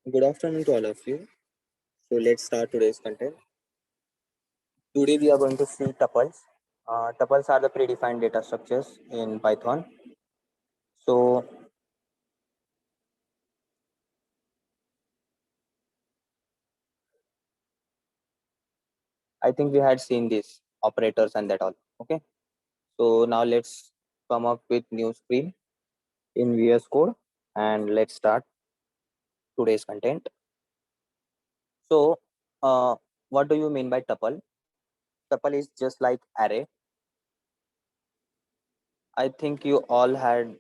Good afternoon to all of you. So let's start today's content. Today we are going to see tuples. Tuples are the predefined data structures in Python. So I think we had seen this operators and that all. Okay. So now let's come up with new screen in VS Code and let's start today's content. So what do you mean by tuple? Tuple is just like array. I think you all had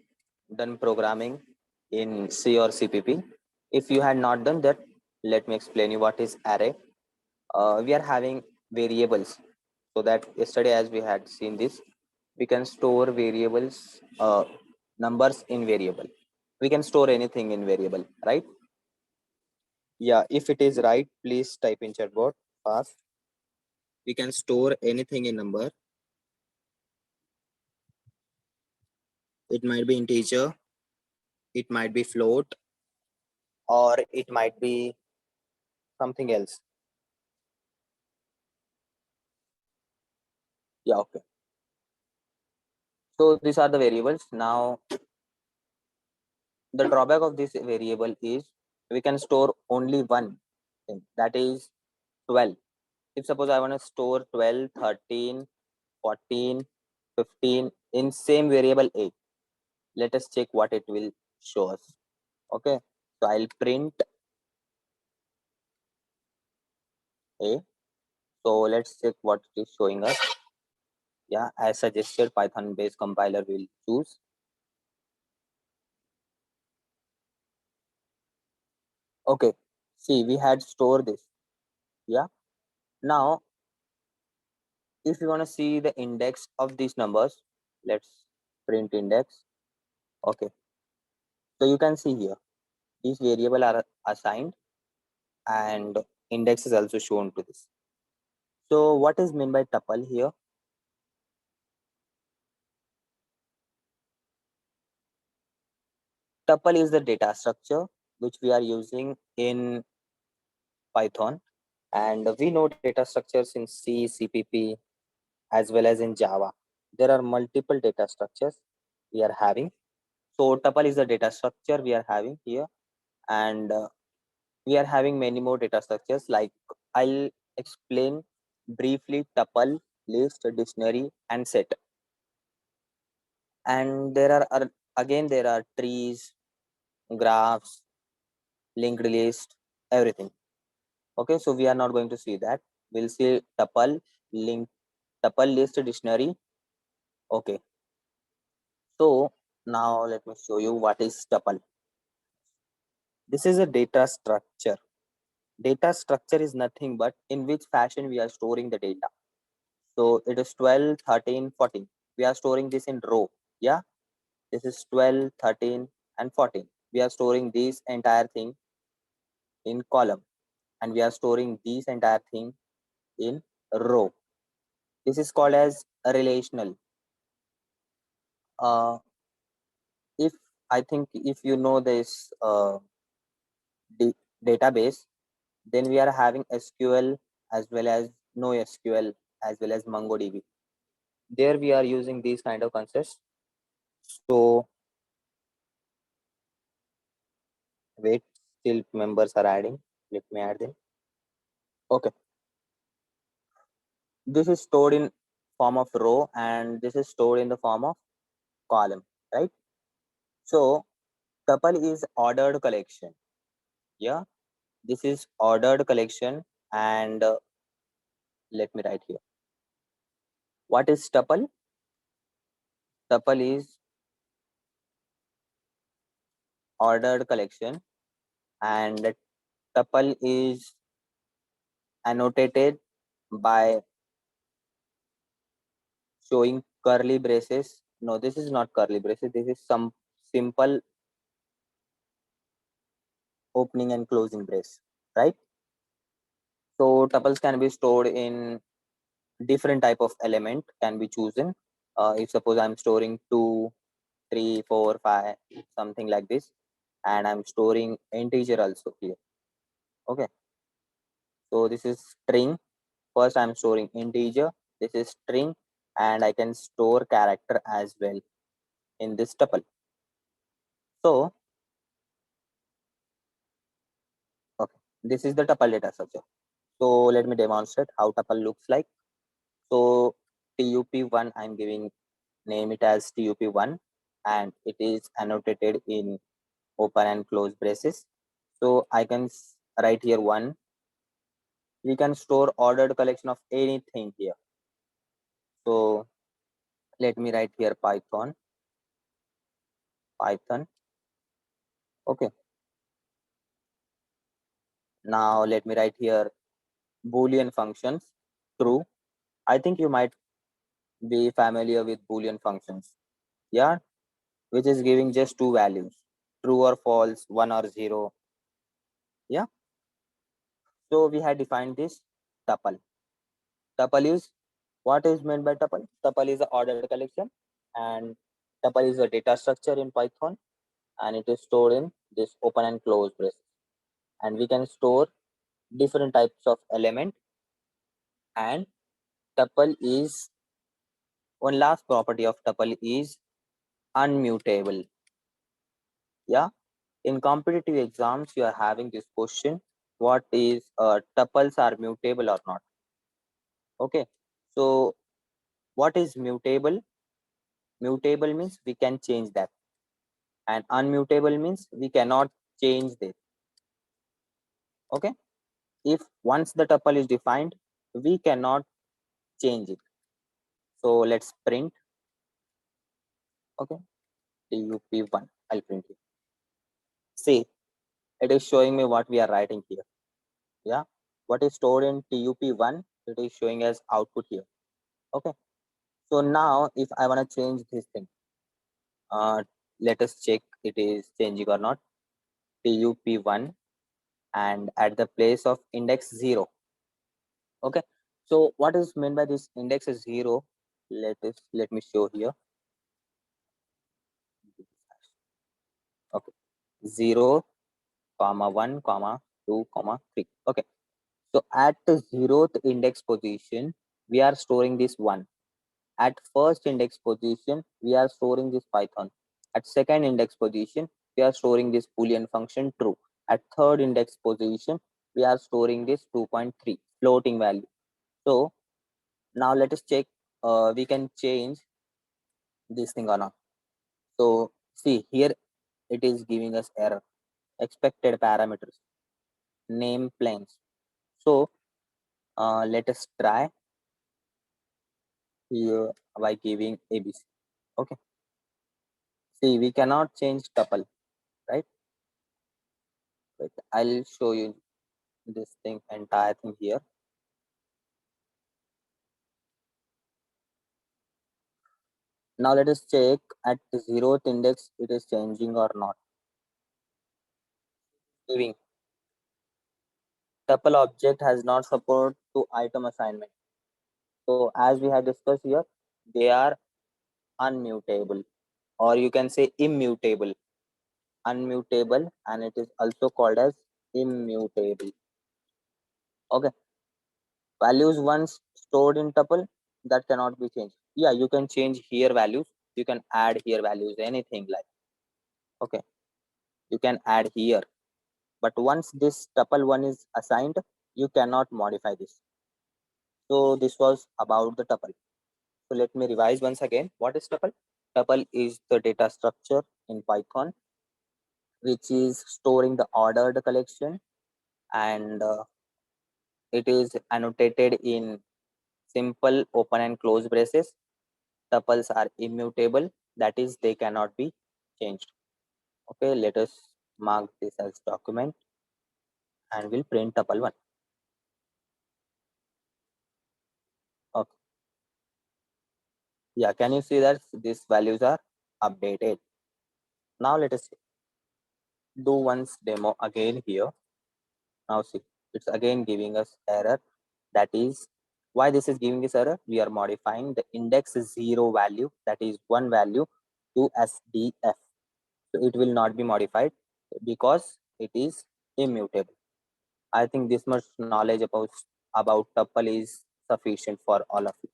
done programming in C or CPP. If you had not done that, let me explain you what is array. We are having variables, so that yesterday as we had seen this, we can store variables, numbers in variable. We can store anything in variable, right? Yeah, if it is right, please type in chatbot fast. We can store anything in number. It might be integer, it might be float, or it might be something else. Yeah, okay. So these are the variables. Now the drawback of this variable is we can store only one thing, that is 12. If suppose I want to store 12, 13, 14, 15 in same variable a, let us check what it will show us. Okay, so I'll print a. So let's check what it is showing us. Yeah, as suggested, Python based compiler will choose. Okay, see, we had stored this. Yeah, now if you want to see the index of these numbers, let's print index. Okay, so you can see here these variable are assigned and index is also shown to this. So what is meant by tuple here? Tuple is the data structure which we are using in Python, and we know data structures in C, CPP, as well as in Java. There are multiple data structures we are having. So tuple is the data structure we are having here, and we are having many more data structures. Like I'll explain briefly tuple, list, dictionary, and set. And there are again there are trees, graphs, linked list, everything. Okay, so we are not going to see that. We'll see tuple, link, tuple, list, dictionary. Okay, so now let me show you what is tuple. This is a data structure. Data structure is nothing but in which fashion we are storing the data. So it is 12, 13, 14. We are storing this in row. Yeah, this is 12, 13, and 14. We are storing this entire thing in column, and we are storing this entire thing in row. This is called as a relational. Uh, if I think if you know this database, then we are having SQL as well as NoSQL as well as MongoDB. There we are using these kind of concepts. So wait, still members are adding. Let me add them. Okay, this is stored in form of row and this is stored in the form of column, right? So tuple is ordered collection. Yeah, this is ordered collection, and let me write here. What is tuple? Tuple is ordered collection, and tuple is annotated by showing curly braces. No, this is not curly braces. This is some simple opening and closing brace, right? So tuples can be stored in different type of element can be chosen. If suppose I'm storing 2, 3, 4, 5, something like this, and I'm storing integer also here. Okay, so this is string. First I'm storing integer, this is string, and I can store character as well in this tuple. So okay, this is the tuple data structure. So let me demonstrate how tuple looks like. So tup1, I'm giving name it as tup1, and it is annotated in open and close braces. So I can write here one. We can store ordered collection of anything here. So let me write here Python. Okay. Now let me write here Boolean functions, true. I think you might be familiar with Boolean functions. Yeah, which is giving just two values, true or false, one or zero. Yeah. So we had defined this tuple. Tuple is what is meant by tuple? Tuple is the ordered collection, and tuple is a data structure in Python, and it is stored in this open and close braces. And we can store different types of element, and tuple is one last property of tuple is unmutable. Yeah, in competitive exams you are having this question, what is tuples are mutable or not? Okay, so what is mutable? Mutable means we can change that, and unmutable means we cannot change this. Okay, if once the tuple is defined, we cannot change it. So let's print. Okay, tup1, I'll print it. See, it is showing me what we are writing here. Yeah, what is stored in tup1, it is showing as output here. Okay, so now if I want to change this thing, uh, let us check it is changing or not. tup1, and at the place of index 0. Okay, so what is meant by this index is 0? Let me show here. Okay, 0 comma 1 comma 2 comma 3. Okay, so at the 0th index position we are storing this 1. At first index position we are storing this Python. At second index position we are storing this Boolean function true. At third index position we are storing this 2.3 floating value. So now let us check we can change this thing or not. So see here, it is giving us error, expected parameters, name planes. So let us try here by giving ABC. Okay, see we cannot change tuple, right? But I'll show you this thing, entire thing here. Now let us check at the 0th index it is changing or not. Giving tuple object has not support to item assignment. So as we have discussed here, they are unmutable, or you can say immutable. Unmutable, and it is also called as immutable. Okay, values once stored in tuple that cannot be changed. Yeah, you can change here values, you can add here values, anything like. Okay, you can add here, but once this tuple one is assigned, you cannot modify this. So this was about the tuple. So let me revise once again. What is tuple? Tuple is the data structure in Python which is storing the ordered collection, and it is annotated in simple open and close braces. Tuples are immutable, that is they cannot be changed. Okay, let us mark this as document, and we'll print tuple 1. Okay, yeah, can you see that these values are updated? Now let us do once demo again here. Now see, it's again giving us error. That is why this is giving this error. We are modifying the index 0 value, that is one value, to SDF. So it will not be modified because it is immutable. I think this much knowledge about tuple is sufficient for all of you.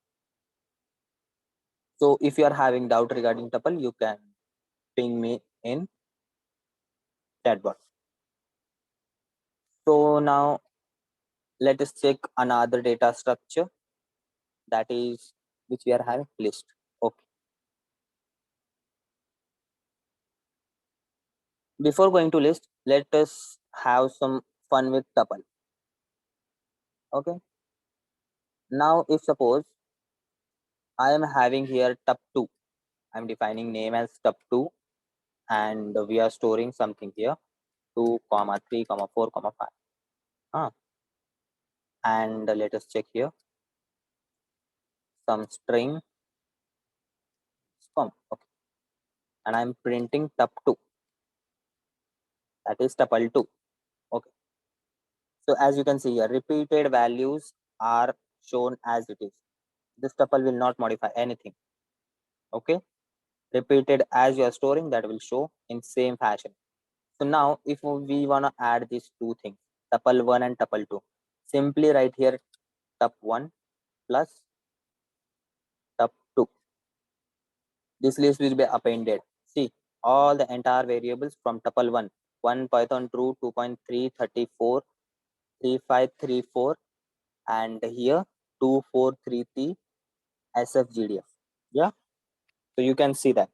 So if you are having doubt regarding tuple, you can ping me in chat box. So now let us check another data structure, that is which we are having list. Okay. Before going to list, let us have some fun with tuple. Okay. Now if suppose I am having here tup2, I'm defining name as tup2 and we are storing something here 2 comma 3 comma 4 comma 5. And let us check here some string okay, and I'm printing tup2, that is tuple2. Okay, so as you can see here, repeated values are shown as it is. This tuple will not modify anything. Okay, repeated as you are storing, that will show in same fashion. So now if we want to add these two things, tuple1 and tuple2, simply write here tup1 plus tup2. This list will be appended. See, all the entire variables from tuple1, 1 Python true, 2.334, 3534, and here 2433 SFGDF. Yeah, so you can see that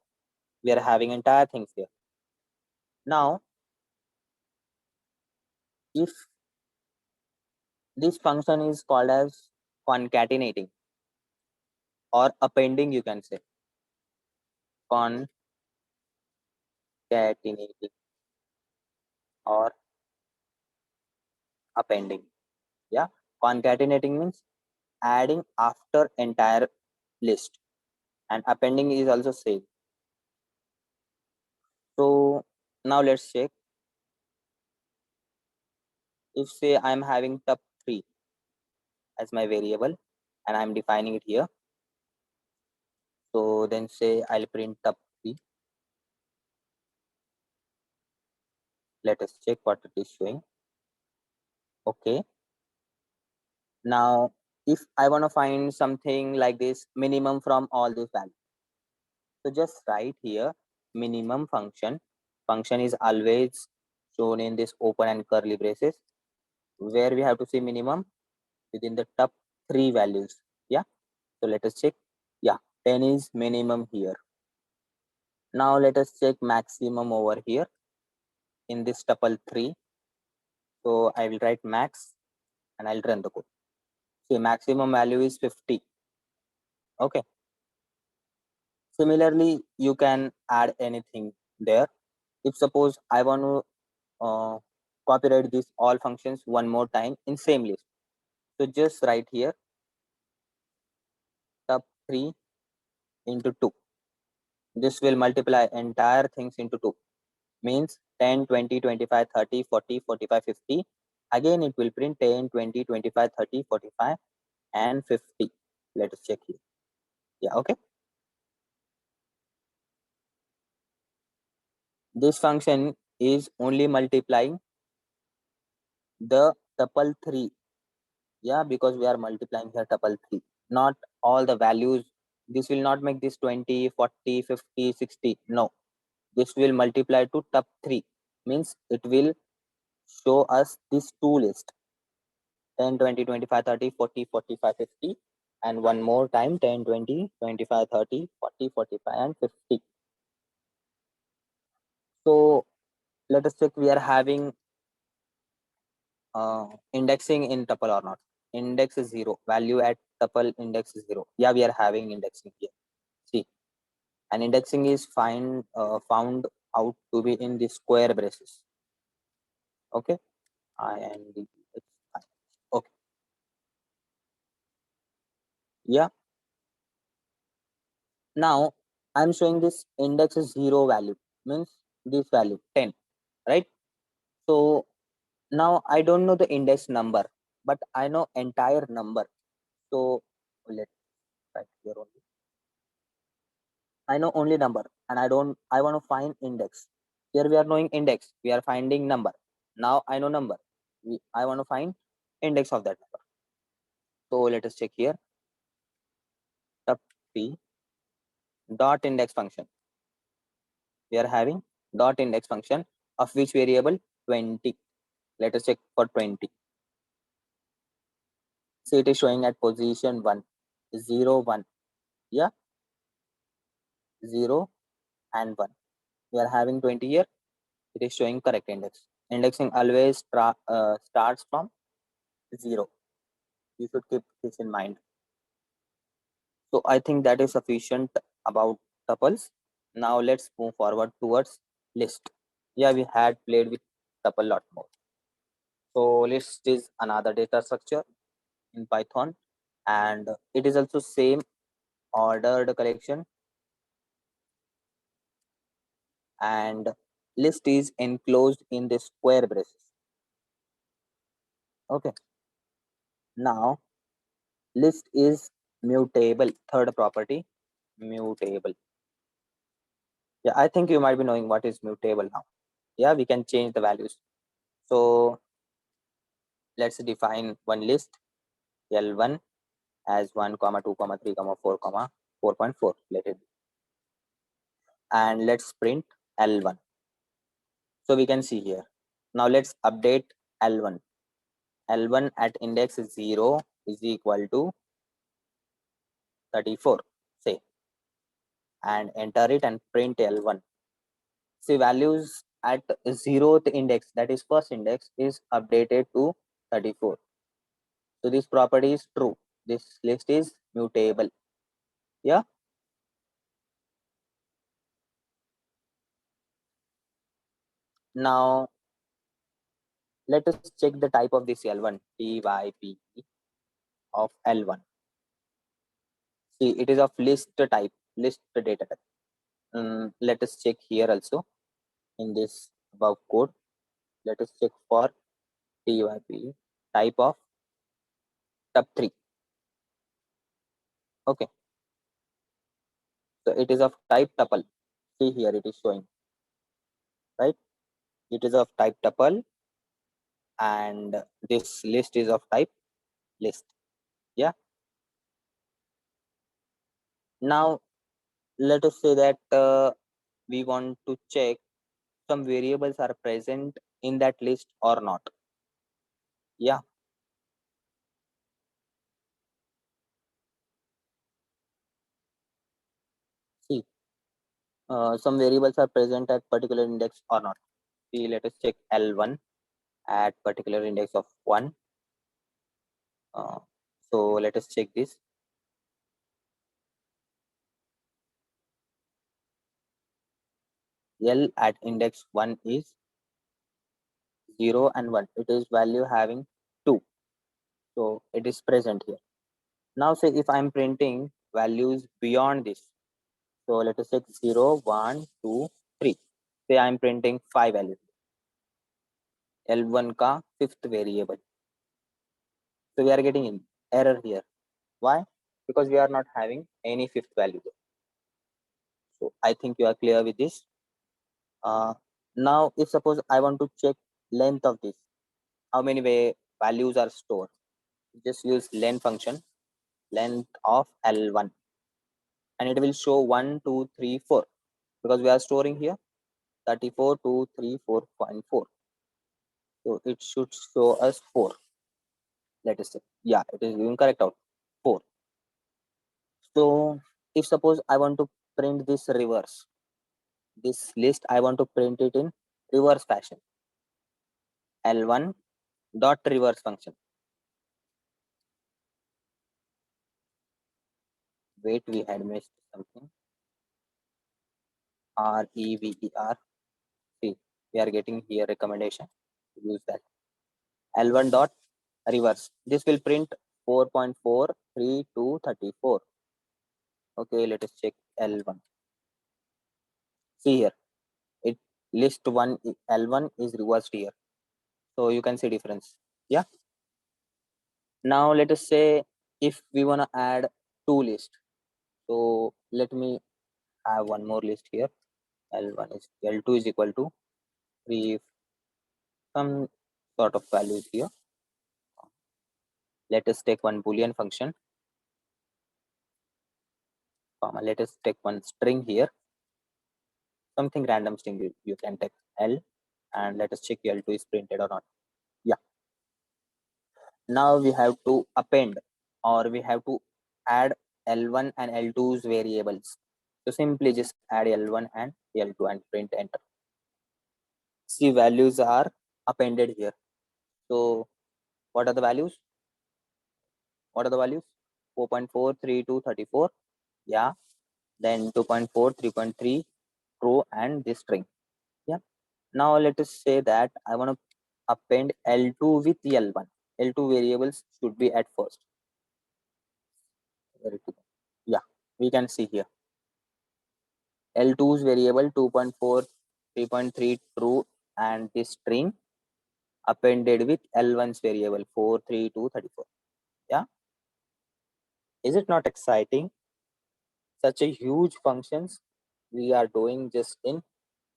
we are having entire things here. Now, if this function is called as concatenating or appending, you can say concatenating or appending. Yeah, concatenating means adding after entire list, and appending is also same. So now let's check. If say I'm having tup3 as my variable and I'm defining it here, so then say I'll print tup3. Let us check what it is showing. Okay, now if I want to find something like this, minimum from all these values, so just write here minimum function. Function is always shown in this open and curly braces, where we have to see minimum within the top 3 values. Yeah, so let us check. Yeah, 10 is minimum here. Now let us check maximum over here in this tuple3. So I will write max and I'll run the code. See, maximum value is 50. Okay, similarly you can add anything there. If suppose I want to copyright these all functions one more time in same list, so just write here tup3 into 2. This will multiply entire things into 2, means 10, 20, 25, 30, 40, 45, 50. Again it will print 10, 20, 25, 30, 45 and 50. Let us check here. Yeah, okay, this function is only multiplying the tuple3. Yeah, because we are multiplying here tuple3, not all the values. This will not make this 20, 40, 50, 60. No, this will multiply to tup3, means it will show us this two list 10, 20, 25, 30, 40, 45, 50, and one more time 10, 20, 25, 30, 40, 45, and 50. So let us check we are having indexing in tuple or not. Index is 0, value at tuple index is 0. Yeah, we are having indexing here. See, and indexing is found out to be in the square braces. Okay, and okay, yeah. Now I'm showing this index is 0 value, means this value 10, right? So now I don't know the index number, but I know entire number. So let's write here only. I know only number, and I want to find index. Here we are knowing index, we are finding number. Now I know number. I want to find index of that number. So let us check here. Tuple dot index function. We are having dot index function of which variable 20. Let us check for 20. So it is showing at position 1, 0, 1. Yeah, 0 and 1. We are having 20 here. It is showing correct index. Indexing always starts from 0. You should keep this in mind. So I think that is sufficient about tuples. Now let's move forward towards list. Yeah, we had played with tuple lot more. So list is another data structure in Python, and it is also same ordered collection, and list is enclosed in the square braces. Okay. Now list is mutable. Third property, mutable. Yeah, I think you might be knowing what is mutable now. Yeah, we can change the values. So let's define one list L1 as 1, 2, 3, 4, 4.4. Let it be. And let's print L1. So we can see here. Now let's update L1. L1 at index 0 is equal to 34, say, and enter it and print L1. See, values at 0th index, that is first index, is updated to 34. So this property is true. This list is mutable. Yeah. Now let us check the type of this L1, type of L1. See, it is of list type, list data type. Let us check here also in this above code. Let us check for type of tup3. Okay, so it is of type tuple. See here, it is showing, right? It is of type tuple, and this list is of type list. Yeah. Now let us say that we want to check some variables are present in that list or not. Yeah. See, some variables are present at particular index or not. See, let us check L1 at particular index of 1. Uh, so let us check this. L at index 1 is 0 and 1. It is value having 2. So it is present here. Now say if I'm printing values beyond this. So let us check 0, 1, 2, 3. Say I'm printing 5 values. L1 ka fifth variable. So we are getting an error here. Why? Because we are not having any fifth value. So I think you are clear with this. Now if suppose I want to check length of this, how many values are stored, just use len function, length of L1, and it will show 1, 2, 3, 4, because we are storing here 34, 2, 3, 4.4. So it should show us 4. Let us say, yeah, it is giving correct out 4. So if suppose I want to print this reverse, this list I want to print it in reverse fashion, L1 dot reverse function. Wait, we had missed something. REVER. See, we are getting here recommendation. Use that. L1 dot reverse. This will print 4.43 to 34. Okay, let us check L1. See here, it list one L1 is reversed here. So you can see difference. Yeah. Now let us say if we want to add two lists. So let me have one more list here. L1 is L2 is equal to 3, some sort of values here. Let us take one Boolean function, comma, let us take one string here, something random string. You can take L, and let us check L2 is printed or not. Yeah. Now we have to append, or we have to add L1 and L2's variables. So simply just add L1 and L2 and print enter. See, values are appended here. So what are the values? What are the values? 4.4, 3, 2, 34. Yeah. Then 2.4, 3.3, true, and this string. Yeah. Now let us say that I want to append L2 with L1. L2 variables should be at first. Yeah, we can see here. L2's variable 2.4, 3.3 true, and this string appended with L1's variable 4, 3, 2, 34. Yeah. Is it not exciting? Such a huge functions we are doing just in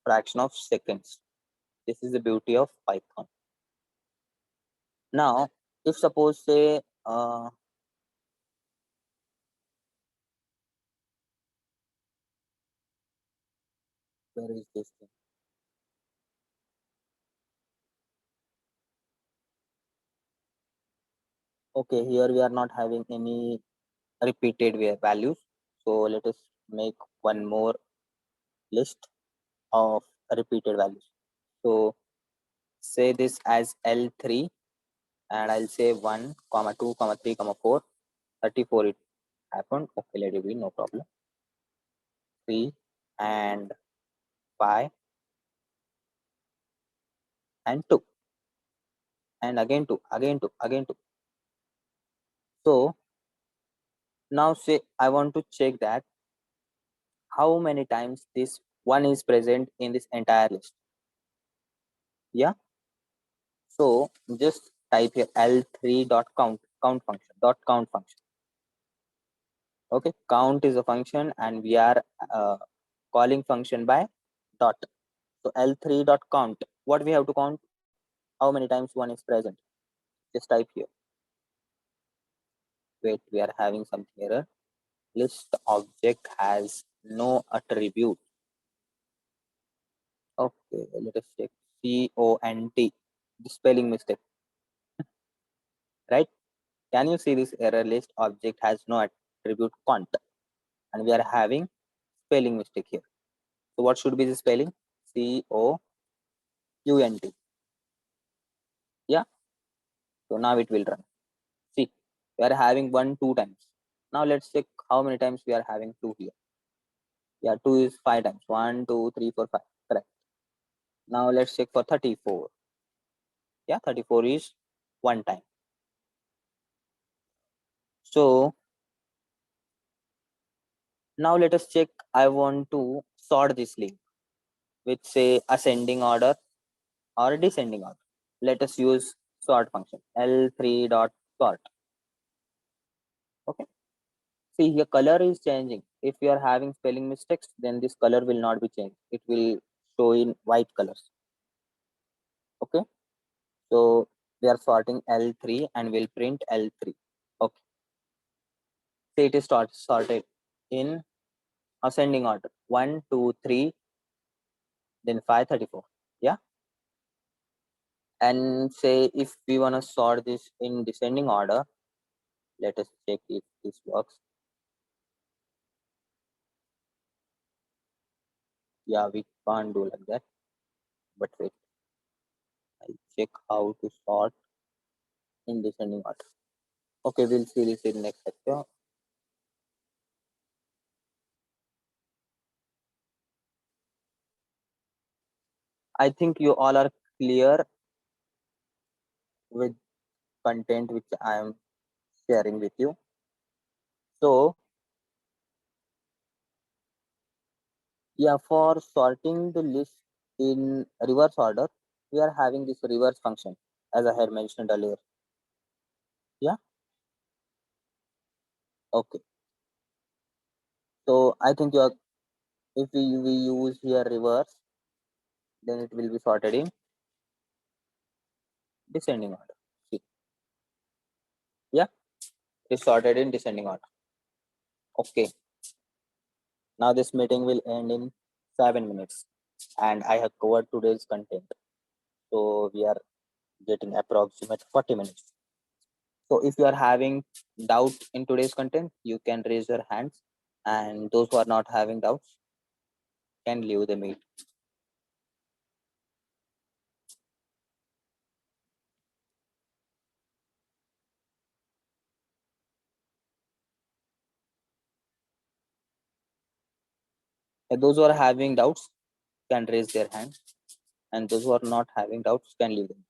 fraction of seconds. This is the beauty of Python. Now, if suppose say where is this thing? Okay, here we are not having any repeated values. So let us make one more list of repeated values. So say this as L3, and I'll say 1, comma 2, comma 3, comma 4. 34 it happened. Okay, let it be, no problem. 3 and 5 and 2. And again 2, again 2, again 2. So now say I want to check that how many times this 1 is present in this entire list. Yeah. So just type here L3 dot count function dot count function. Okay, count is a function, and we are calling function by dot. So L3 dot count. What we have to count? How many times 1 is present? Just type here. Wait, we are having something error. List object has no attribute. Okay, let us check. CONT. The spelling mistake, right? Can you see this error? List object has no attribute count, and we are having spelling mistake here. So what should be the spelling? COUNT. Yeah. So now it will run. See, we are having 1 2 times. Now let's check how many times we are having 2 here. Yeah, 2 is 5 times. 1 2 3 4 5. Correct. Now let's check for 34. Yeah, 34 is 1 time. So now let us check. I want to sort this link with say ascending order or descending order. Let us use sort function L3 dot sort. Okay. See here, color is changing. If you are having spelling mistakes, then this color will not be changed. It will show in white colors. Okay. So we are sorting L3 and we'll print L3. Okay. So it is sorted in ascending order 1, 2, 3, then 5, 34. Yeah. And say if we want to sort this in descending order, let us check if this works. Yeah, we can't do like that. But wait, I'll check how to sort in descending order. Okay, we'll see this in next lecture. I think you all are clear with content which I am sharing with you. So yeah, for sorting the list in reverse order, we are having this reverse function as I had mentioned earlier. Yeah. Okay. So I think you are, if we use here reverse, then it will be sorted in descending order. See, yeah, it's sorted in descending order. Okay, now this meeting will end in 7 minutes, and I have covered today's content. So we are getting approximate 40 minutes. So if you are having doubt in today's content, you can raise your hands, and those who are not having doubts can leave the meet. And those who are having doubts can raise their hand, and those who are not having doubts can leave them.